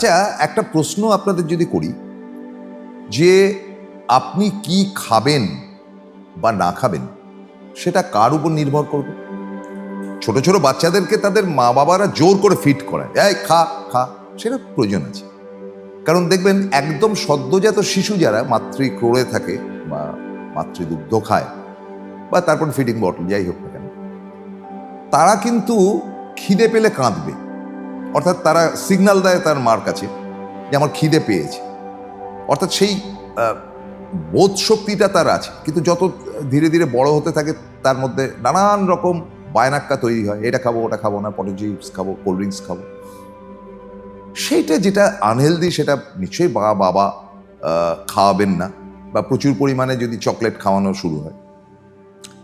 আচ্ছা, একটা প্রশ্ন আপনাদের যদি করি যে আপনি কি খাবেন বা না খাবেন সেটা কার উপর নির্ভর করবে? ছোট ছোট বাচ্চাদেরকে তাদের মা বাবারা জোর করে ফিট করায়, এই খা খা, সেটা প্রয়োজন আছে। কারণ দেখবেন একদম সদ্যজাত শিশু যারা মাতৃক্রোড়ে থাকে বা মাতৃদুগ্ধ খায় বা তারপর ফিডিং বটল যাই হোক না কেন, তারা কিন্তু খিদে পেলে কাঁদবে, অর্থাৎ তারা সিগন্যাল দেয় তার মার কাছে যে আমার খিদে পেয়েছে, অর্থাৎ সেই বোধ শক্তিটা তার আছে। কিন্তু যত ধীরে ধীরে বড় হতে থাকে তার মধ্যে নানান রকম বায়নাক্কা তৈরি হয়, এটা খাবো ওটা খাবো না, পটেটো চিপস খাবো, কোল্ড ড্রিঙ্কস খাবো। সেইটা যেটা আনহেলদি সেটা নিশ্চয়ই বাবা খাওয়াবেন না, বা প্রচুর পরিমাণে যদি চকলেট খাওয়ানো শুরু হয়।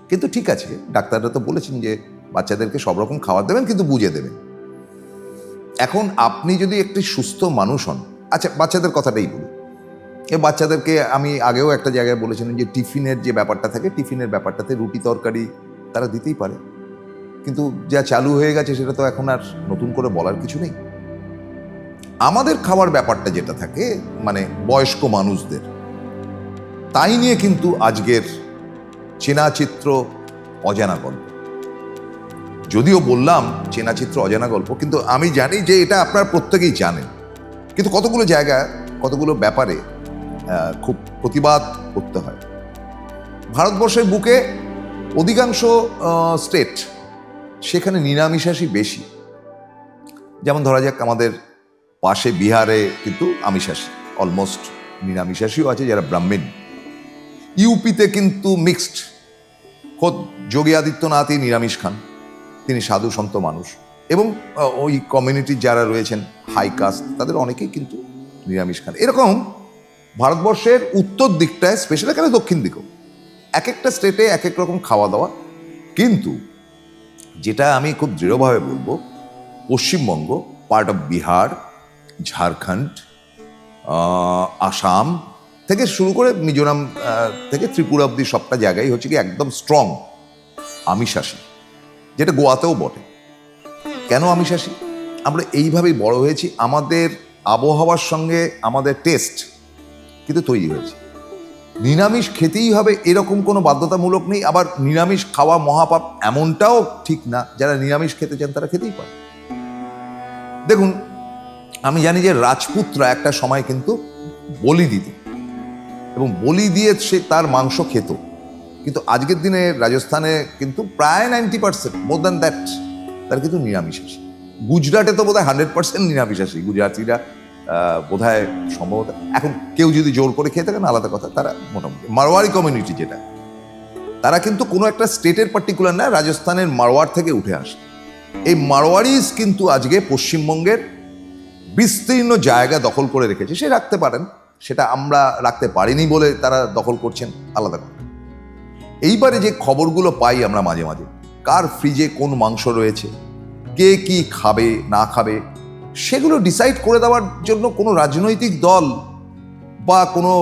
কিন্তু ঠিক আছে, ডাক্তাররা তো বলেছেন যে বাচ্চাদেরকে সব রকম খাবার দেবেন, কিন্তু বুঝে দেবেন। এখন আপনি যদি একটি সুস্থ মানুষ হন, আচ্ছা বাচ্চাদের কথাটাই বলি, বাচ্চাদেরকে আমি আগেও একটা জায়গায় বলেছিলাম যে টিফিনের যে ব্যাপারটা থাকে, টিফিনের ব্যাপারটাতে রুটি তরকারি তারা দিতেই পারে, কিন্তু যা চালু হয়ে গেছে সেটা তো এখন আর নতুন করে বলার কিছু নেই। আমাদের খাওয়ার ব্যাপারটা যেটা থাকে মানে বয়স্ক মানুষদের, তাই নিয়ে কিন্তু আজকের চেনা চিত্র অজানা গল্প। যদিও বললাম চেনা চিত্র অজানা গল্প, কিন্তু আমি জানি যে এটা আপনারা প্রত্যেকেই জানেন, কিন্তু কতগুলো জায়গা কতগুলো ব্যাপারে খুব প্রতিবাদ করতে হয়। ভারতবর্ষের বুকে অধিকাংশ স্টেট সেখানে নিরামিষাশী বেশি। যেমন ধরা যাক আমাদের পাশে বিহারে কিন্তু আমিষাশী, অলমোস্ট নিরামিষাশীও আছে যারা ব্রাহ্মণ। ইউপিতে কিন্তু মিক্সড, খোদ যোগী আদিত্যনাথই নিরামিষ খান, তিনি সাধু সন্ত মানুষ, এবং ওই কমিউনিটির যারা রয়েছেন হাই কাস্ট তাদের অনেকেই কিন্তু নিরামিষ খান। এরকম ভারতবর্ষের উত্তর দিকটায়, স্পেশালি এখানে দক্ষিণ দিকেও এক একটা স্টেটে এক এক রকম খাওয়া দাওয়া। কিন্তু যেটা আমি খুব দৃঢ়ভাবে বলবো, পশ্চিমবঙ্গ, পার্ট অফ বিহার, ঝাড়খণ্ড, আসাম থেকে শুরু করে মিজোরাম থেকে ত্রিপুরা অব্দি সবটা জায়গায় হচ্ছে কি একদম স্ট্রং আমিষাশী, যেটা গোয়াতেও বটে। কেন আমিষাশী? আমরা এইভাবেই বড় হয়েছি, আমাদের আবহাওয়ার সঙ্গে আমাদের টেস্ট কিন্তু তৈরি হয়েছে। নিরামিষ খেতেই হবে এরকম কোনো বাধ্যতামূলক নেই, আবার নিরামিষ খাওয়া মহাপাপ এমনটাও ঠিক না। যারা নিরামিষ খেতে চান তারা খেতেই পারে। দেখুন, আমি জানি যে রাজপুতরা একটা সময় কিন্তু বলি দিত এবং বলি দিয়ে সে তার মাংস খেত, কিন্তু আজকের দিনে রাজস্থানে কিন্তু প্রায় 90%, মোর দ্যান দ্যাট, তারা কিন্তু নিরামিষাশী। গুজরাটে তো বোধহয় 100% নিরামিষাশী। গুজরাটিরা বোধহয় সম্ভবত, এখন কেউ যদি জোর করে খেয়ে থাকেন আলাদা কথা, তারা মোটামুটি মারোয়ারি কমিউনিটি যেটা, তারা কিন্তু কোনো একটা স্টেটের পার্টিকুলার না, রাজস্থানের মারোয়ার থেকে উঠে আসে। এই মারোয়ারিজ কিন্তু আজকে পশ্চিমবঙ্গের বিস্তীর্ণ জায়গা দখল করে রেখেছে। সে রাখতে পারেন, সেটা আমরা রাখতে পারিনি বলে তারা দখল করছেন, আলাদা কথা। এইবারে যে খবরগুলো পাই আমরা মাঝে মাঝে, কার ফ্রিজে কোন মাংস রয়েছে, কে কি খাবে না খাবে, সেগুলো ডিসাইড করে দেওয়ার জন্য কোনো রাজনৈতিক দল বা কোনো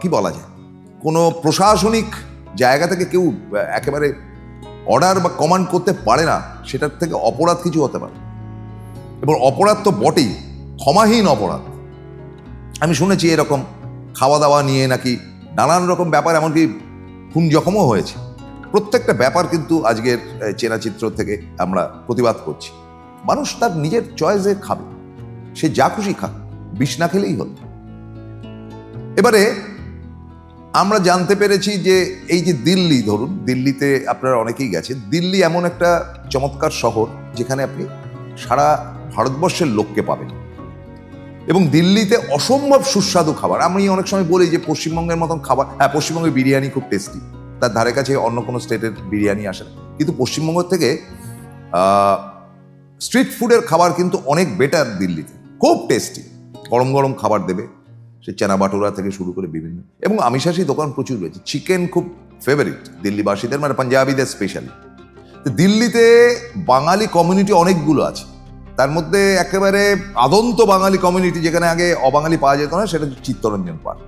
কি বলা যায়, কোনো প্রশাসনিক জায়গা থেকে কেউ একেবারে অর্ডার বা কমান্ড করতে পারে না। সেটার থেকে অপরাধ কিছু হতে পারে, এবং অপরাধ তো বটেই, ক্ষমাহীন অপরাধ। আমি শুনেছি এরকম খাওয়া দাওয়া নিয়ে নাকি নানান রকম ব্যাপার, এমনকি খুন জখমও হয়েছে। প্রত্যেকটা ব্যাপার কিন্তু আজকের চেনা চিত্র থেকে আমরা প্রতিবাদ করছি। মানুষ তার নিজের চয়েসে খাবে, সে যা খুশি খাক, বিষ না খেলেই হল। এবারে আমরা জানতে পেরেছি যে এই যে দিল্লি, ধরুন দিল্লিতে আপনারা অনেকেই গেছেন, দিল্লি এমন একটা চমৎকার শহর যেখানে আপনি সারা ভারতবর্ষের লোককে পাবেন, এবং দিল্লিতে অসম্ভব সুস্বাদু খাবার। আমি অনেক সময় বলি যে পশ্চিমবঙ্গের মতন খাবার, হ্যাঁ পশ্চিমবঙ্গের বিরিয়ানি খুব টেস্টি, তার ধারে কাছে অন্য কোনো স্টেটের বিরিয়ানি আসে না, কিন্তু পশ্চিমবঙ্গ থেকে স্ট্রিট ফুডের খাবার কিন্তু অনেক বেটার দিল্লিতে, খুব টেস্টি। গরম গরম খাবার দেবে, সে চানা বাটোরা থেকে শুরু করে বিভিন্ন, এবং আমিষাশী দোকান প্রচুর রয়েছে। চিকেন খুব ফেভারিট দিল্লিবাসীদের, মানে পাঞ্জাবিদের স্পেশালি। তো দিল্লিতে বাঙালি কমিউনিটি অনেকগুলো আছে, তার মধ্যে একেবারে আদন্ত বাঙালি কমিউনিটি, যেখানে আগে অবাঙালি পাওয়া যেত না, সেটা চিত্তরঞ্জন পার্ক।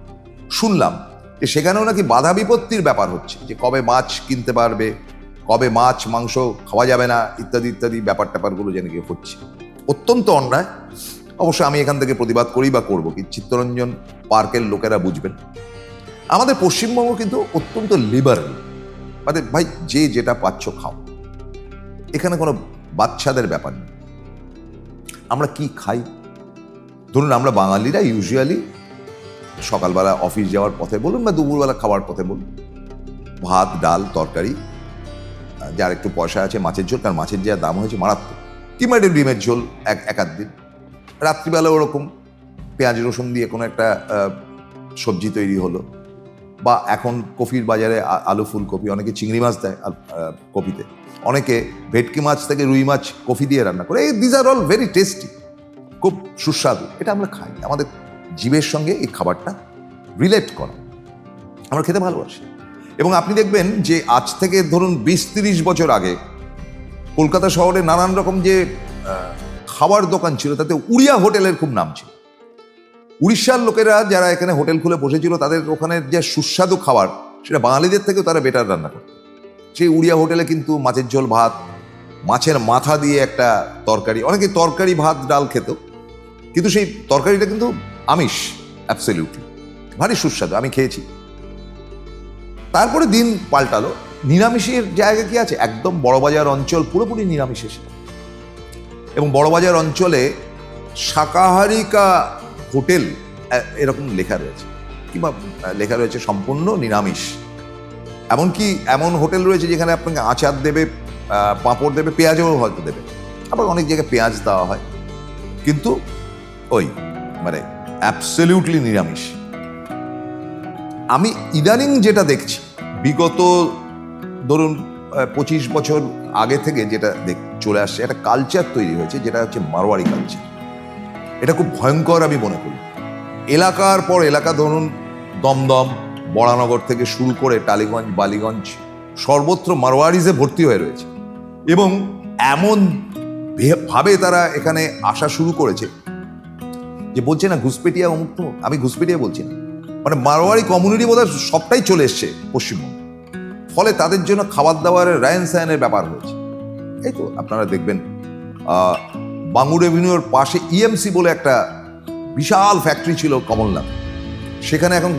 শুনলাম যে সেখানেও নাকি বাধা বিপত্তির ব্যাপার হচ্ছে, যে কবে মাছ কিনতে পারবে, কবে মাছ মাংস খাওয়া যাবে না, ইত্যাদি ইত্যাদি ব্যাপার ট্যাপারগুলো যেন কি হচ্ছে। অত্যন্ত অন্যায়। অবশ্যই আমি এখান থেকে প্রতিবাদ করি বা করবো কি, চিত্তরঞ্জন পার্কের লোকেরা বুঝবেন। আমাদের পশ্চিমবঙ্গ কিন্তু অত্যন্ত লিবারেল, মানে ভাই যে যেটা পাচ্ছ খাও, এখানে কোনো বাচ্চাদের ব্যাপার নেই। আমরা কি খাই, ধরুন আমরা বাঙালিরা ইউজুয়ালি সকালবেলা অফিস যাওয়ার পথে বলুন বা দুপুরবেলা খাওয়ার পথে বলুন, ভাত ডাল তরকারি, যার একটু পয়সা আছে মাছের ঝোল, কারণ মাছের যা দাম হয়েছে মারাত্মক, কিংবা একটু ডিমের ঝোল এক আধ দিন। রাত্রিবেলা ওরকম পেঁয়াজ রসুন দিয়ে কোনো একটা সবজি তৈরি হলো, বা এখন কফির বাজারে আলু ফুলকপি, অনেকে চিংড়ি মাছ দেয় কপিতে, অনেকে ভেটকি মাছ থেকে রুই মাছ কফি দিয়ে রান্না করে। These are all very tasty, খুব সুস্বাদু। এটা আমরা খাই, আমাদের জীবের সঙ্গে এই খাবারটা রিলেট করা, আমরা খেতে ভালোবাসি। এবং আপনি দেখবেন যে আজ থেকে ধরুন 20-30 বছর আগে কলকাতা শহরে নানান রকম যে খাবার দোকান ছিল, তাতে উড়িয়া হোটেলের খুব নাম ছিল। উড়িষ্যার লোকেরা যারা এখানে হোটেল খুলে বসেছিল, তাদের ওখানে যে সুস্বাদু খাবার, সেটা বাঙালিদের থেকেও তারা বেটার রান্না করত। সেই উড়িয়া হোটেলে কিন্তু মাছের ঝোল ভাত, মাছের মাথা দিয়ে একটা তরকারি, অনেকে তরকারি ভাত ডাল খেত, কিন্তু সেই তরকারিটা কিন্তু আমিষ, অ্যাবসলিউটলি ভারী সুস্বাদু, আমি খেয়েছি। তারপরে দিন পাল্টালো, নিরামিষের জায়গা কি আছে? একদম বড়বাজার অঞ্চল পুরোপুরি নিরামিষ এসে, এবং বড়বাজার অঞ্চলে শাকাহারিকা হোটেল এরকম লেখা রয়েছে, কিংবা লেখা রয়েছে সম্পূর্ণ নিরামিষ। এমনকি এমন হোটেল রয়েছে যেখানে আপনাকে আচার দেবে, পাঁপড় দেবে, পেঁয়াজও হয়তো দেবে, আবার অনেক জায়গায় পেঁয়াজ দেওয়া হয়, কিন্তু ওই মানে অ্যাবসলিউটলি নিরামিষ। আমি ইদানিং যেটা দেখছি, বিগত ধরুন 25 বছর আগে থেকে যেটা চলে আসছে, একটা কালচার তৈরি হয়েছে, যেটা হচ্ছে মারোয়াড়ি কালচার। এটা খুব ভয়ঙ্কর আমি মনে করি। এলাকার পর এলাকা, ধরুন দমদম বড়ানগর থেকে শুরু করে টালিগঞ্জ বালিগঞ্জ, সর্বত্র মারোয়াড়িজে ভর্তি হয়ে রয়েছে, এবং এমন ভাবে তারা এখানে আসা শুরু করেছে যে বলছে না ঘুষপেটিয়া অমুক তমুক, আমি ঘুষপেটিয়া বলছি না, মানে মারোয়াড়ি কমিউনিটি বোধহয় সবটাই চলে এসছে পশ্চিমবঙ্গে। ফলে তাদের জন্য খাবার দাবারের রায়ন সায়নের ব্যাপার হয়েছে। এই তো আপনারা দেখবেন বাঙ্গুর এভিনিউর পাশে ইএমসি বলে একটা বিশাল ফ্যাক্টরি ছিল কমলনাথ, সেখানে এখন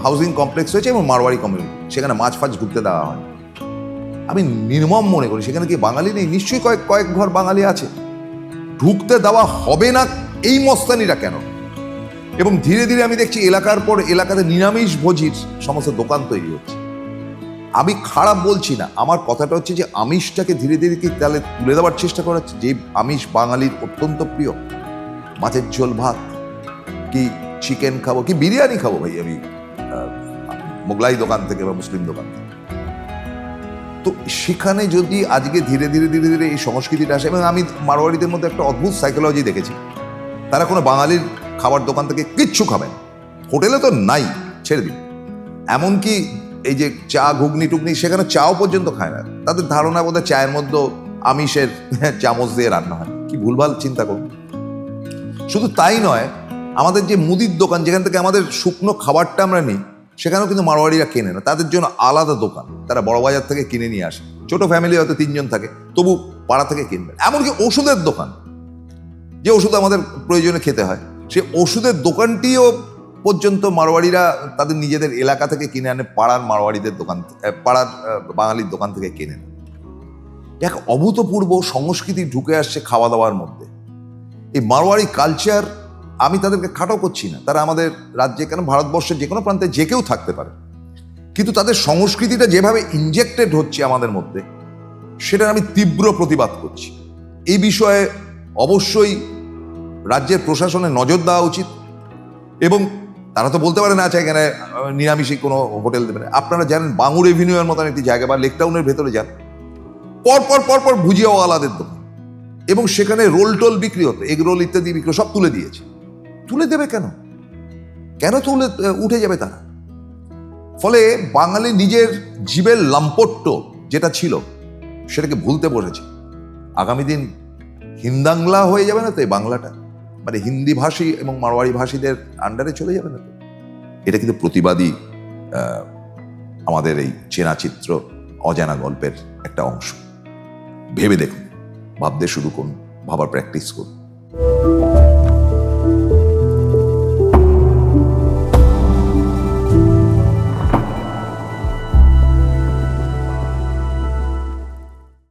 হাউজিং কমপ্লেক্স হয়েছে এবং মারোয়াড়ি কমিউনিটি, সেখানে মাছ ফাছ ঢুকতে দেওয়া হয়। আমি নির্মম মনে করি, সেখানে কি বাঙালি নেই? নিশ্চয়ই কয়েক ঘর বাঙালি আছে, ঢুকতে দেওয়া হবে না এই মস্তানিটা কেন? এবং ধীরে ধীরে আমি দেখছি এলাকার পর এলাকাতে নিরামিষ ভোজির সমস্ত দোকান তৈরি হচ্ছে। আমি খারাপ বলছি না, আমার কথাটা হচ্ছে যে আমিষটাকে ধীরে ধীরে কি তাহলে তুলে দেওয়ার চেষ্টা করা হচ্ছে, যে আমিষ বাঙালির অত্যন্ত প্রিয়, মাছের ঝোল ভাত, কি চিকেন খাবো, কি বিরিয়ানি খাবো ভাই আমি মোগলাই দোকান থেকে বা মুসলিম দোকান থেকে। তো সেখানে যদি আজকে ধীরে ধীরে ধীরে ধীরে এই সংস্কৃতিটা আসে, এবং আমি মারোয়াড়িদের মধ্যে একটা অদ্ভুত সাইকোলজি দেখেছি, তারা কোনো বাঙালির খাবার দোকান থেকে কিচ্ছু খাবে না, হোটেলে তো নাই, ছেড়ে দিন, এমনকি এই যে চা ঘুগনি টুগনি, সেখানে চাও পর্যন্ত খায় না। তাদের ধারণা বোধহয় চায়ের মধ্যে আমিষের চামচ দিয়ে রান্না হয়। কি ভুলভাল চিন্তা করুন। শুধু তাই নয়, আমাদের যে মুদির দোকান, যেখান থেকে আমাদের শুকনো খাবারটা আমরা নিই, সেখানেও কিন্তু মারোয়াড়িরা কেনে না, তাদের জন্য আলাদা দোকান, তারা বড়বাজার থেকে কিনে নিয়ে আসে। ছোট ফ্যামিলি হয়তো 3 জন থাকে, তবু পাড়া থেকে কিনবে। এমনকি ওষুধের দোকান, যে ওষুধ আমাদের প্রয়োজনে খেতে হয়, সেই ওষুধের দোকানটিও পর্যন্ত মারোয়াড়িরা তাদের নিজেদের এলাকা থেকে কিনে আনে, পাড়ার মারোয়াড়িদের দোকান, পাড়ার বাঙালির দোকান থেকে কেনে না। এক অভূতপূর্ব সংস্কৃতি ঢুকে আসছে খাওয়া দাওয়ার মধ্যে। এই মারোয়াড়ি কালচার, আমি তাদেরকে খাটো করছি না, তারা আমাদের রাজ্যে কেন ভারতবর্ষের যে কোনো প্রান্তে যে কেউ থাকতে পারে, কিন্তু তাদের সংস্কৃতিটা যেভাবে ইনজেক্টেড হচ্ছে আমাদের মধ্যে, সেটার আমি তীব্র প্রতিবাদ করছি। এই বিষয়ে অবশ্যই রাজ্যের প্রশাসনের নজর দেওয়া উচিত, এবং তারা তো বলতে পারে না আচ্ছা এখানে নিরামিষে কোনো হোটেল দেবে না। আপনারা জানেন বাঙ্গুর এভিনিউয়ের মতন একটি জায়গা বা লেক টাউনের ভেতরে যান, পরপর ভুজিয়াওয়ালাদের দোকান, এবং সেখানে রোল টোল বিক্রি হতো, এগ রোল ইত্যাদি বিক্রি, সব তুলে দিয়েছে। তুলে দেবে কেন? কেন তুলে উঠে যাবে তারা? ফলে বাঙালি নিজের জীবের লাম্পট্য যেটা ছিল, সেটাকে ভুলতে বসেছে। আগামী দিন হিন্দাংলা হয়ে যাবে না তো এই বাংলাটা, মানে হিন্দি ভাষী এবং মারোয়াড়ি ভাষীদের আন্ডারে চলে যাবে না তো? এটা কিন্তু প্রতিবাদী আমাদের এই চেনা চিত্র, অজানা গল্পের একটা অংশ। ভেবে দেখুন, ভাবতে শুরু করুন, ভাবার প্র্যাকটিস করুন।